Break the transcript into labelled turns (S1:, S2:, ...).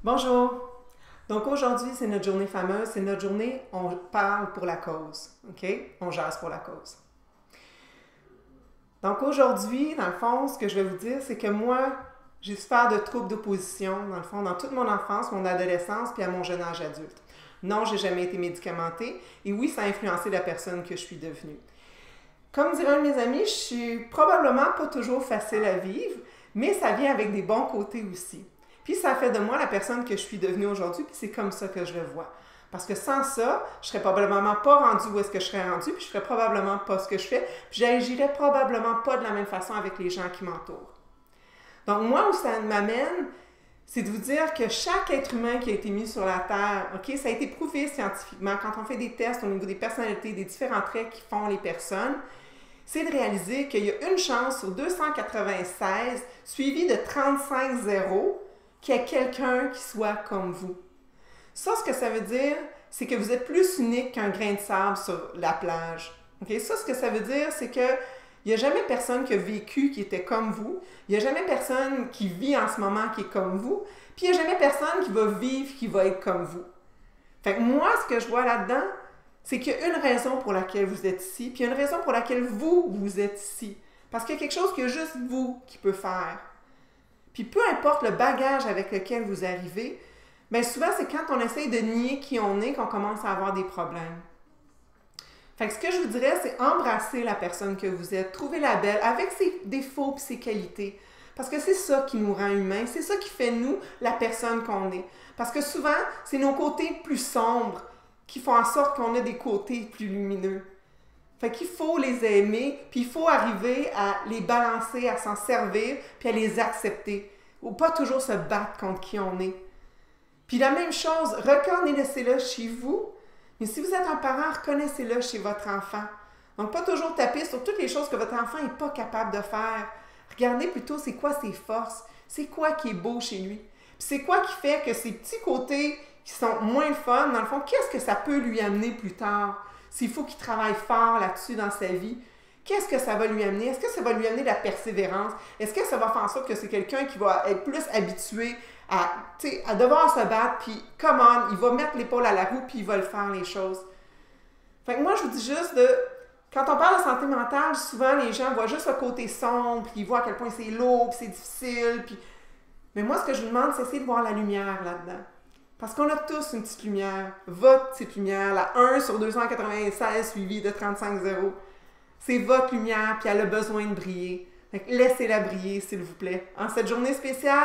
S1: Bonjour! Donc aujourd'hui, c'est notre journée fameuse, c'est notre journée on parle pour la cause, OK? On jase pour la cause. Donc aujourd'hui, dans le fond, ce que je vais vous dire, c'est que moi, j'ai souffert de troubles d'opposition, dans le fond, dans toute mon enfance, mon adolescence, puis à mon jeune âge adulte. Non, j'ai jamais été médicamentée, et oui, ça a influencé la personne que je suis devenue. Comme dirait un de mes amis, je suis probablement pas toujours facile à vivre, mais ça vient avec des bons côtés aussi. Puis ça fait de moi la personne que je suis devenue aujourd'hui, puis c'est comme ça que je le vois. Parce que sans ça, je serais probablement pas rendue où est-ce que je serais rendue, puis je ferais probablement pas ce que je fais, puis j'agirais probablement pas de la même façon avec les gens qui m'entourent. Donc moi, où ça m'amène, c'est de vous dire que chaque être humain qui a été mis sur la Terre, OK, ça a été prouvé scientifiquement, quand on fait des tests au niveau des personnalités, des différents traits qui font les personnes, c'est de réaliser qu'il y a une chance sur 296, suivi de 35 zéros, qu'il y ait quelqu'un qui soit comme vous. Ça, ce que ça veut dire, c'est que vous êtes plus unique qu'un grain de sable sur la plage. Okay? Ça, ce que ça veut dire, c'est que il n'y a jamais personne qui a vécu qui était comme vous. Il n'y a jamais personne qui vit en ce moment qui est comme vous. Puis il n'y a jamais personne qui va vivre qui va être comme vous. Fait que moi, ce que je vois là-dedans, c'est qu'il y a une raison pour laquelle vous êtes ici, puis il y a une raison pour laquelle vous êtes ici. Parce qu'il y a quelque chose que juste vous qui peut faire. Puis peu importe le bagage avec lequel vous arrivez, bien souvent c'est quand on essaye de nier qui on est qu'on commence à avoir des problèmes. Fait que ce que je vous dirais, c'est embrasser la personne que vous êtes, trouver-la belle avec ses défauts et ses qualités. Parce que c'est ça qui nous rend humains, c'est ça qui fait nous la personne qu'on est. Parce que souvent, c'est nos côtés plus sombres qui font en sorte qu'on a des côtés plus lumineux. Fait qu'il faut les aimer, puis il faut arriver à les balancer, à s'en servir, puis à les accepter. Ou pas toujours se battre contre qui on est. Puis la même chose, reconnaissez-le chez vous, mais si vous êtes un parent, reconnaissez-le chez votre enfant. Donc pas toujours taper sur toutes les choses que votre enfant n'est pas capable de faire. Regardez plutôt c'est quoi ses forces, c'est quoi qui est beau chez lui. Puis c'est quoi qui fait que ces petits côtés qui sont moins fun, dans le fond, qu'est-ce que ça peut lui amener plus tard? S'il faut qu'il travaille fort là-dessus dans sa vie, qu'est-ce que ça va lui amener? Est-ce que ça va lui amener de la persévérance? Est-ce que ça va faire en sorte que c'est quelqu'un qui va être plus habitué à devoir se battre, puis come on, il va mettre l'épaule à la roue, puis il va le faire les choses. Fait que moi, je vous dis juste quand on parle de santé mentale, souvent les gens voient juste le côté sombre, puis ils voient à quel point c'est lourd, puis c'est difficile, puis... Mais moi, ce que je vous demande, c'est essayer de voir la lumière là-dedans. Parce qu'on a tous une petite lumière. Votre petite lumière, la 1 sur 296 suivie de 35 zéros. C'est votre lumière, puis elle a besoin de briller. Donc, laissez-la briller, s'il vous plaît. En cette journée spéciale,